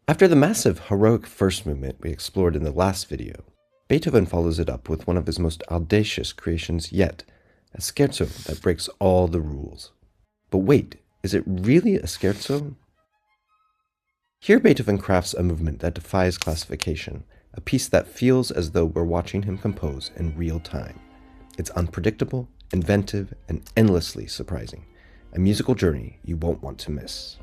After the massive, heroic first movement we explored in the last video, Beethoven follows it up with one of his most audacious creations yet, a scherzo that breaks all the rules. But wait, is it really a scherzo? Here Beethoven crafts a movement that defies classification, a piece that feels as though we're watching him compose in real time. It's unpredictable, inventive, and endlessly surprising, a musical journey you won't want to miss.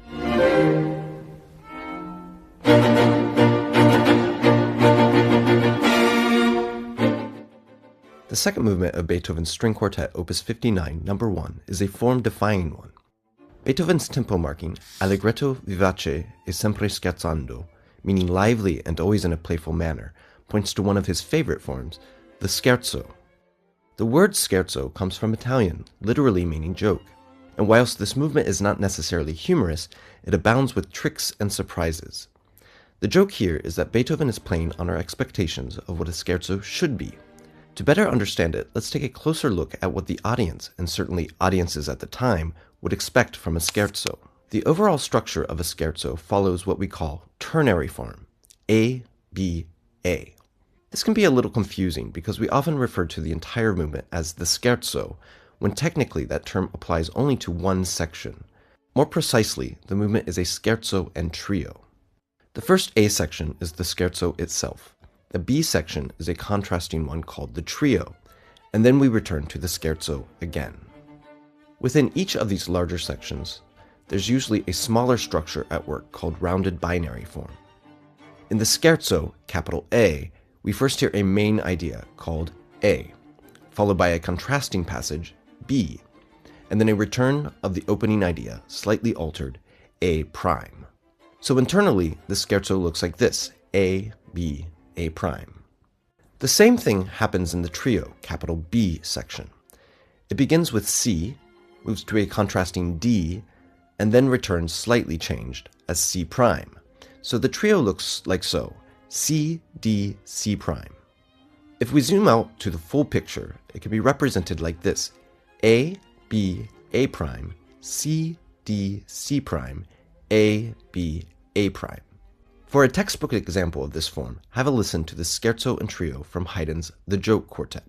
The second movement of Beethoven's String Quartet, Opus 59, No. 1, is a form-defying one. Beethoven's tempo marking, allegretto vivace e sempre scherzando, meaning lively and always in a playful manner, points to one of his favorite forms, the scherzo. The word scherzo comes from Italian, literally meaning joke, and whilst this movement is not necessarily humorous, it abounds with tricks and surprises. The joke here is that Beethoven is playing on our expectations of what a scherzo should be. To better understand it, let's take a closer look at what the audience, and certainly audiences at the time, would expect from a scherzo. The overall structure of a scherzo follows what we call ternary form, A, B, A. This can be a little confusing because we often refer to the entire movement as the scherzo, when technically that term applies only to one section. More precisely, the movement is a scherzo and trio. The first A section is the scherzo itself. The B section is a contrasting one called the trio, and then we return to the scherzo again. Within each of these larger sections, there's usually a smaller structure at work called rounded binary form. In the scherzo, capital A, we first hear a main idea called A, followed by a contrasting passage, B, and then a return of the opening idea, slightly altered, A prime. So internally, the scherzo looks like this, A, B, A prime. The same thing happens in the trio, capital B section. It begins with C, moves to a contrasting D, and then returns slightly changed as C prime. So the trio looks like so, C, D, C prime. If we zoom out to the full picture, it can be represented like this, A, B, A prime, C, D, C prime, A, B, A prime. For a textbook example of this form, have a listen to the scherzo and trio from Haydn's The Joke Quartet.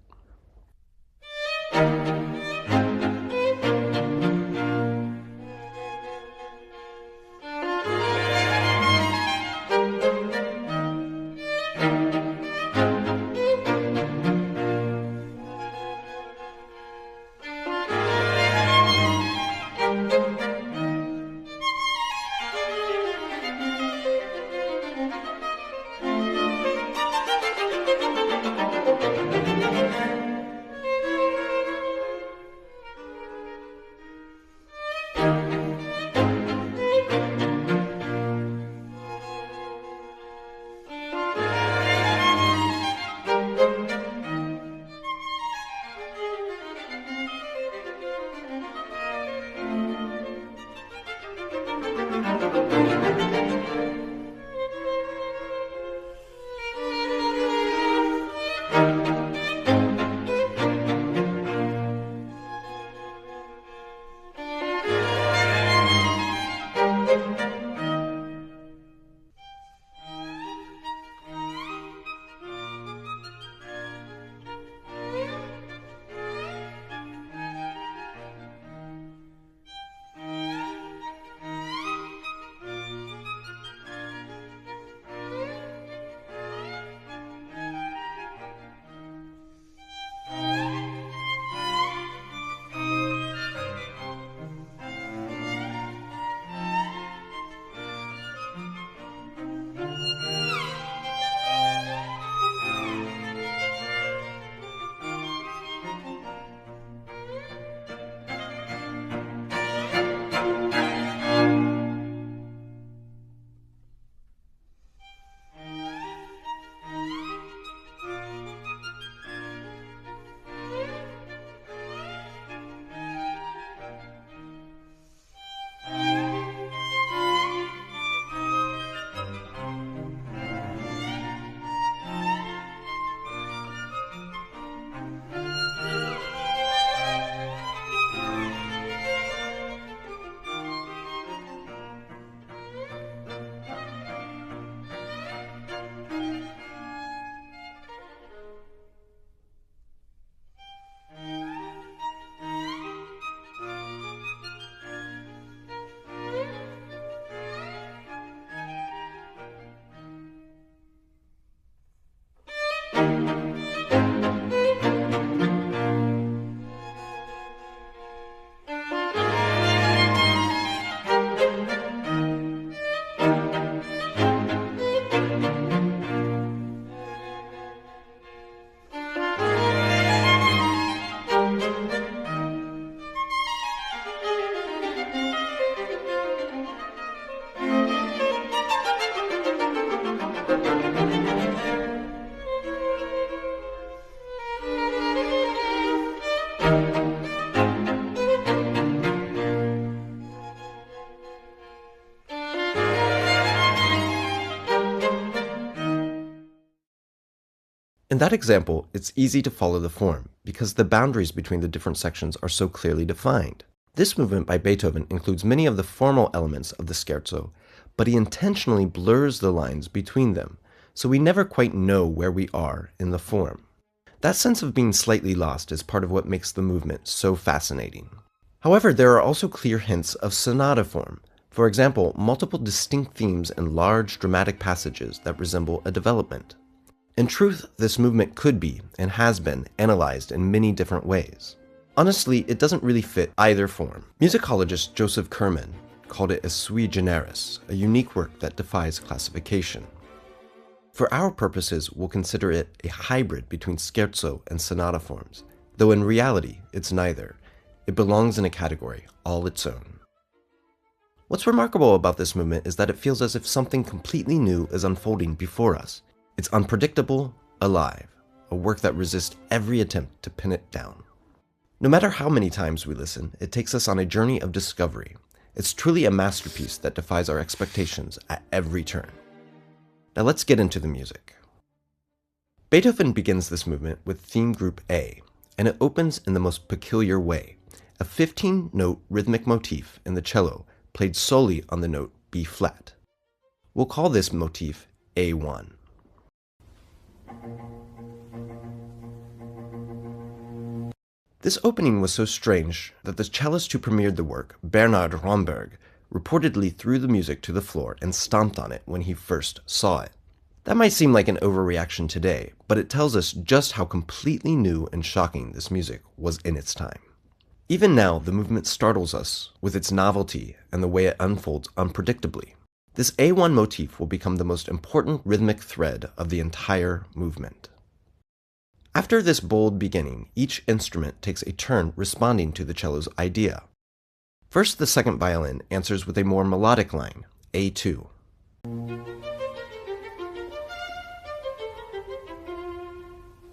In that example, it's easy to follow the form because the boundaries between the different sections are so clearly defined. This movement by Beethoven includes many of the formal elements of the Scherzo, but he intentionally blurs the lines between them, so we never quite know where we are in the form. That sense of being slightly lost is part of what makes the movement so fascinating. However, there are also clear hints of sonata form. For example, multiple distinct themes and large dramatic passages that resemble a development. In truth, this movement could be, and has been, analyzed in many different ways. Honestly, it doesn't really fit either form. Musicologist Joseph Kerman called it a sui generis, a unique work that defies classification. For our purposes, we'll consider it a hybrid between scherzo and sonata forms, though in reality, it's neither. It belongs in a category all its own. What's remarkable about this movement is that it feels as if something completely new is unfolding before us. It's unpredictable, alive, a work that resists every attempt to pin it down. No matter how many times we listen, it takes us on a journey of discovery. It's truly a masterpiece that defies our expectations at every turn. Now let's get into the music. Beethoven begins this movement with theme group A, and it opens in the most peculiar way, a 15-note rhythmic motif in the cello played solely on the note B flat. We'll call this motif A1. This opening was so strange that the cellist who premiered the work, Bernhard Romberg, reportedly threw the music to the floor and stomped on it when he first saw it. That might seem like an overreaction today, but it tells us just how completely new and shocking this music was in its time. Even now, the movement startles us with its novelty and the way it unfolds unpredictably. This A1 motif will become the most important rhythmic thread of the entire movement. After this bold beginning, each instrument takes a turn responding to the cello's idea. First, the second violin answers with a more melodic line, A2.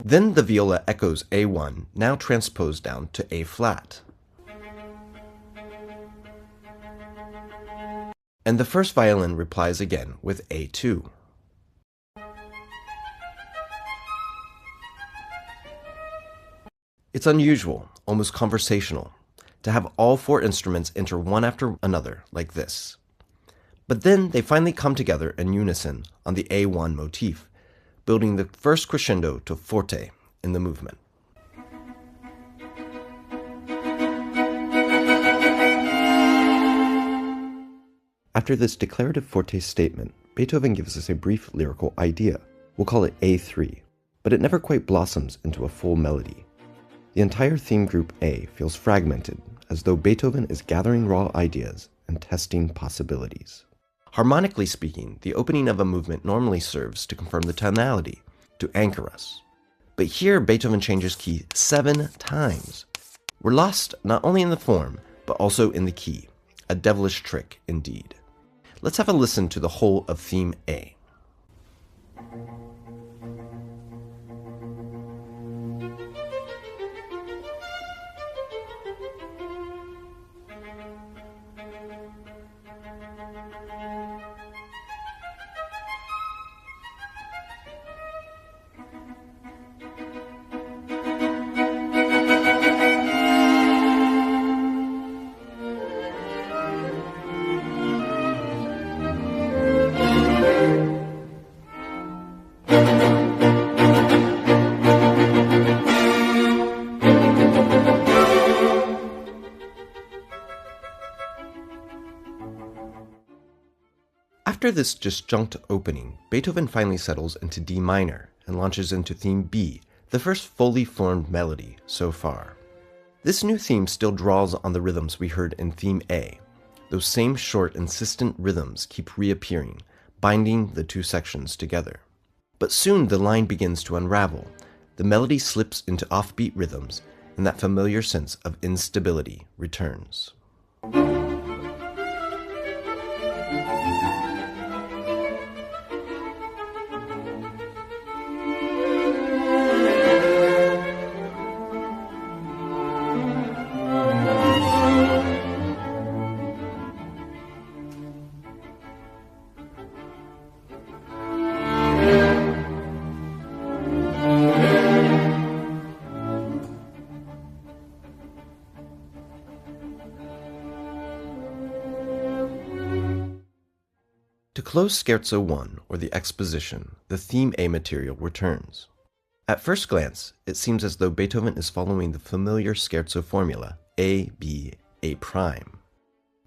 Then the viola echoes A1, now transposed down to A flat. And the first violin replies again with A2. It's unusual, almost conversational, to have all four instruments enter one after another like this. But then they finally come together in unison on the A1 motif, building the first crescendo to forte in the movement. After this declarative forte statement, Beethoven gives us a brief lyrical idea. We'll call it A3, but it never quite blossoms into a full melody. The entire theme group A feels fragmented, as though Beethoven is gathering raw ideas and testing possibilities. Harmonically speaking, the opening of a movement normally serves to confirm the tonality, to anchor us. But here, Beethoven changes key 7 times. We're lost not only in the form, but also in the key. A devilish trick indeed. Let's have a listen to the whole of theme A. After this disjunct opening, Beethoven finally settles into D minor and launches into theme B, the first fully formed melody so far. This new theme still draws on the rhythms we heard in theme A. Those same short, insistent rhythms keep reappearing, binding the two sections together. But soon the line begins to unravel. The melody slips into offbeat rhythms, and that familiar sense of instability returns. close Scherzo 1, or the exposition, the theme A material returns. At first glance, it seems as though Beethoven is following the familiar Scherzo formula, A, B, A prime.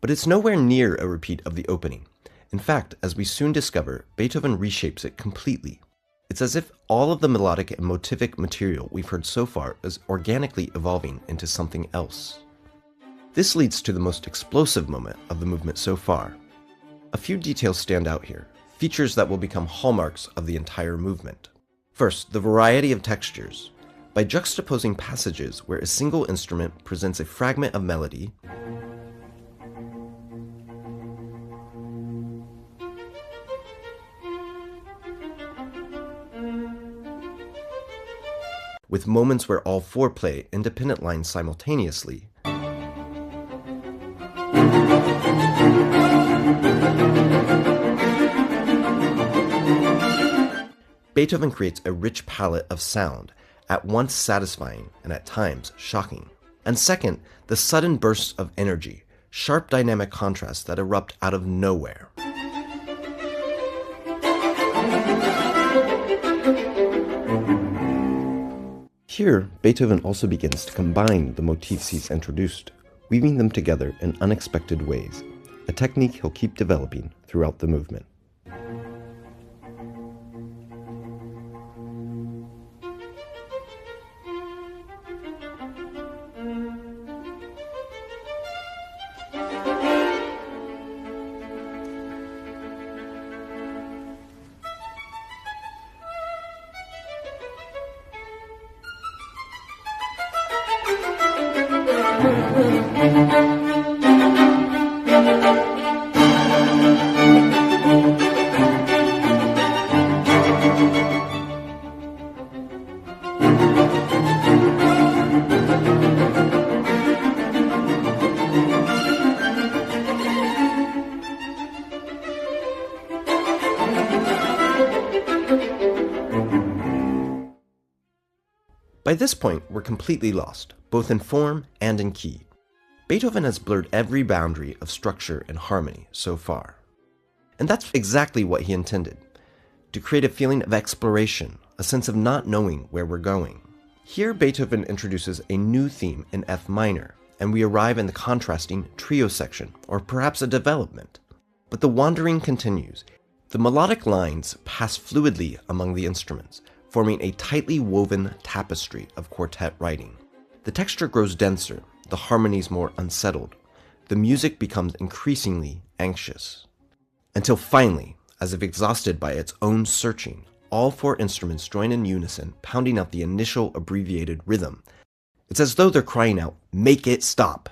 But it's nowhere near a repeat of the opening. In fact, as we soon discover, Beethoven reshapes it completely. It's as if all of the melodic and motivic material we've heard so far is organically evolving into something else. This leads to the most explosive moment of the movement so far. A few details stand out here, features that will become hallmarks of the entire movement. First, the variety of textures. By juxtaposing passages where a single instrument presents a fragment of melody with moments where all four play independent lines simultaneously, Beethoven creates a rich palette of sound, at once satisfying and at times shocking. And second, the sudden bursts of energy, sharp dynamic contrasts that erupt out of nowhere. Here, Beethoven also begins to combine the motifs he's introduced, weaving them together in unexpected ways, a technique he'll keep developing throughout the movement. By this point, we're completely lost, both in form and in key. Beethoven has blurred every boundary of structure and harmony so far. And that's exactly what he intended, to create a feeling of exploration, a sense of not knowing where we're going. Here, Beethoven introduces a new theme in F minor, and we arrive in the contrasting trio section, or perhaps a development. But the wandering continues. The melodic lines pass fluidly among the instruments, forming a tightly woven tapestry of quartet writing. The texture grows denser, the harmonies more unsettled. The music becomes increasingly anxious. Until finally, as if exhausted by its own searching, all four instruments join in unison, pounding out the initial abbreviated rhythm. It's as though they're crying out, "Make it stop!"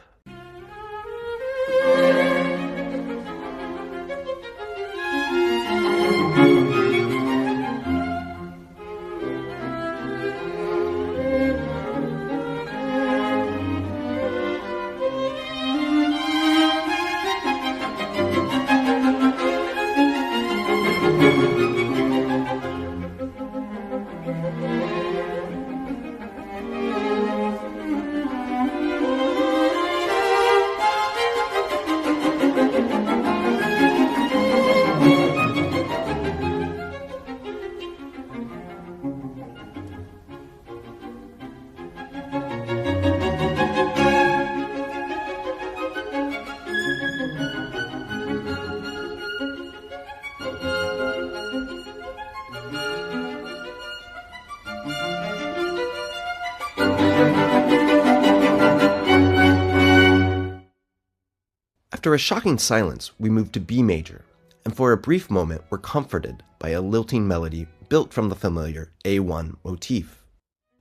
After a shocking silence, we move to B major, and for a brief moment we're comforted by a lilting melody built from the familiar A1 motif.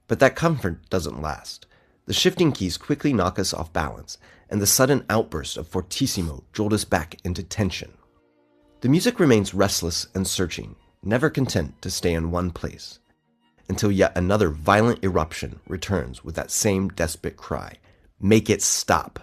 But that comfort doesn't last. The shifting keys quickly knock us off balance, and the sudden outburst of fortissimo jolt us back into tension. The music remains restless and searching, never content to stay in one place, until yet another violent eruption returns with that same desperate cry, "Make it stop!"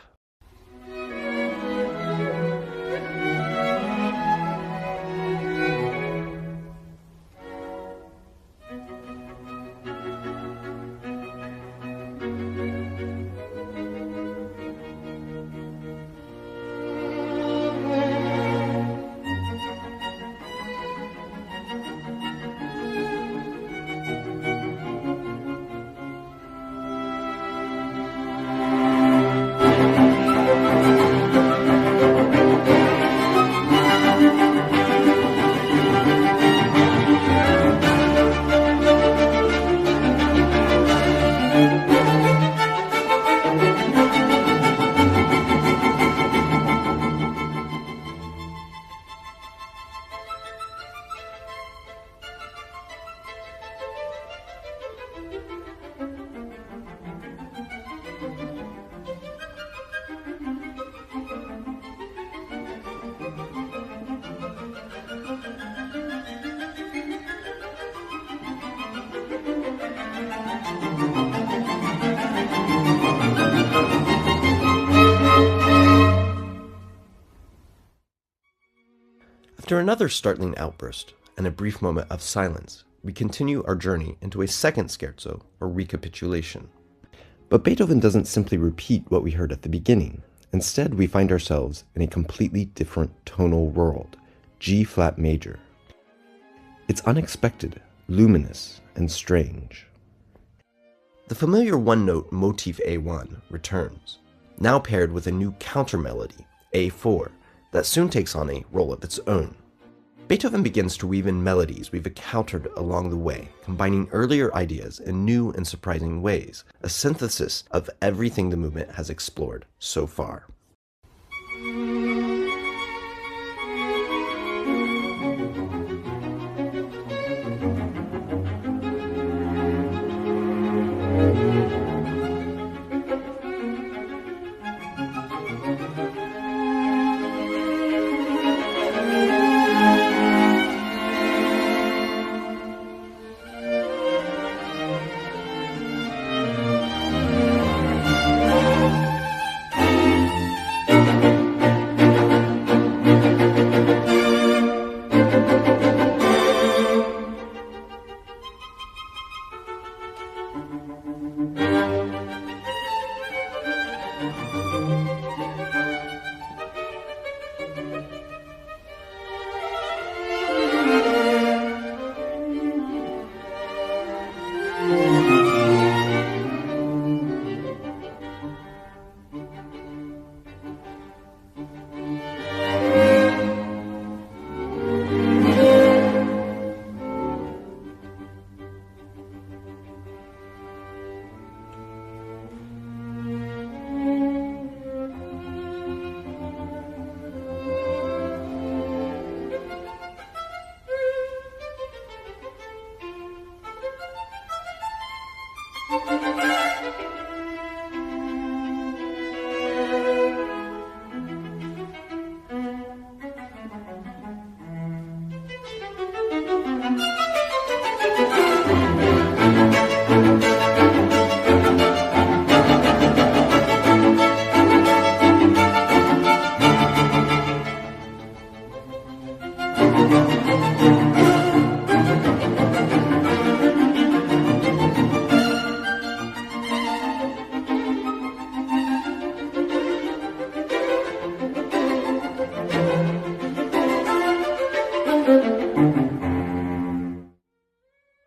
After another startling outburst and a brief moment of silence, we continue our journey into a second scherzo, or recapitulation. But Beethoven doesn't simply repeat what we heard at the beginning. Instead, we find ourselves in a completely different tonal world, G-flat major. It's unexpected, luminous, and strange. The familiar one-note motif A1 returns, now paired with a new counter-melody, A4, that soon takes on a role of its own. Beethoven begins to weave in melodies we've encountered along the way, combining earlier ideas in new and surprising ways, a synthesis of everything the movement has explored so far.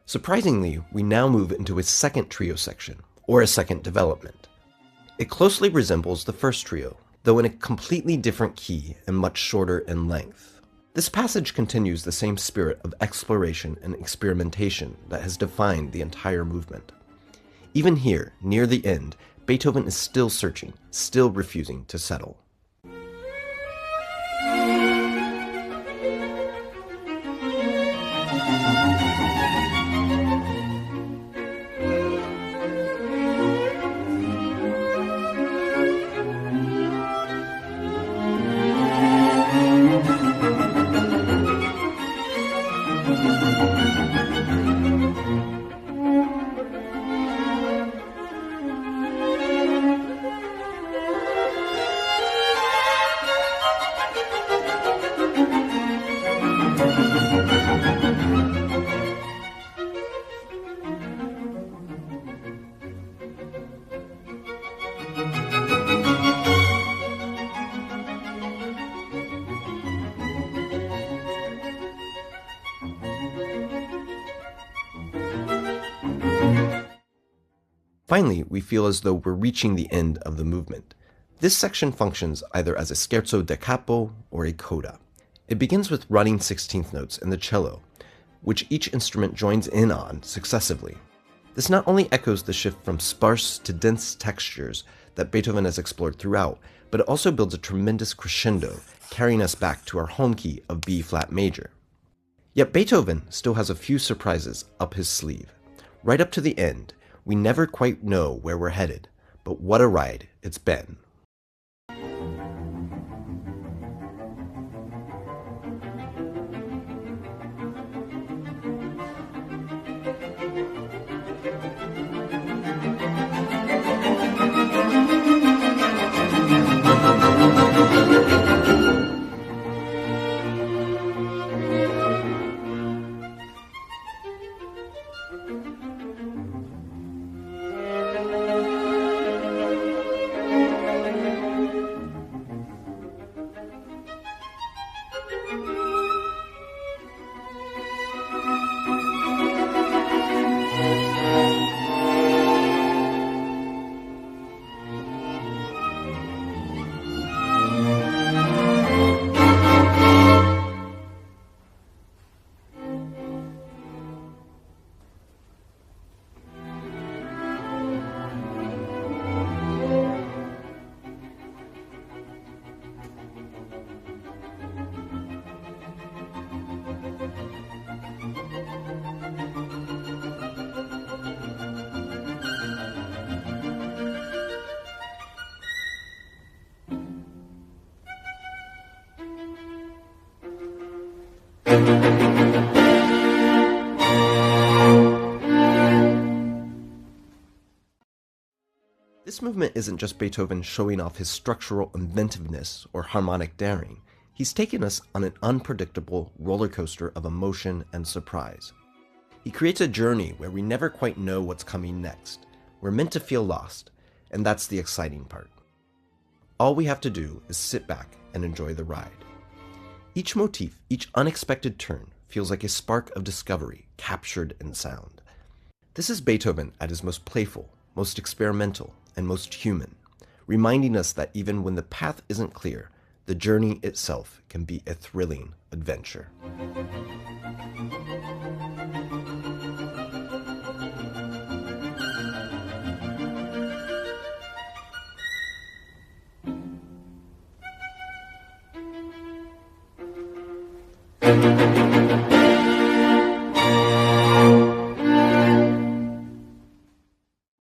Surprisingly, we now move into a second trio section, or a second development. It closely resembles the first trio, though in a completely different key and much shorter in length. This passage continues the same spirit of exploration and experimentation that has defined the entire movement. Even here, near the end, Beethoven is still searching, still refusing to settle. Finally, we feel as though we're reaching the end of the movement. This section functions either as a scherzo da capo or a coda. It begins with running 16th notes in the cello, which each instrument joins in on successively. This not only echoes the shift from sparse to dense textures that Beethoven has explored throughout, but it also builds a tremendous crescendo, carrying us back to our home key of B-flat major. Yet Beethoven still has a few surprises up his sleeve. Right up to the end, we never quite know where we're headed, but what a ride it's been. This movement isn't just Beethoven showing off his structural inventiveness or harmonic daring. He's taken us on an unpredictable roller coaster of emotion and surprise. He creates a journey where we never quite know what's coming next. We're meant to feel lost, and that's the exciting part. All we have to do is sit back and enjoy the ride. Each motif, each unexpected turn, feels like a spark of discovery captured in sound. This is Beethoven at his most playful, most experimental, and most human, reminding us that even when the path isn't clear, the journey itself can be a thrilling adventure.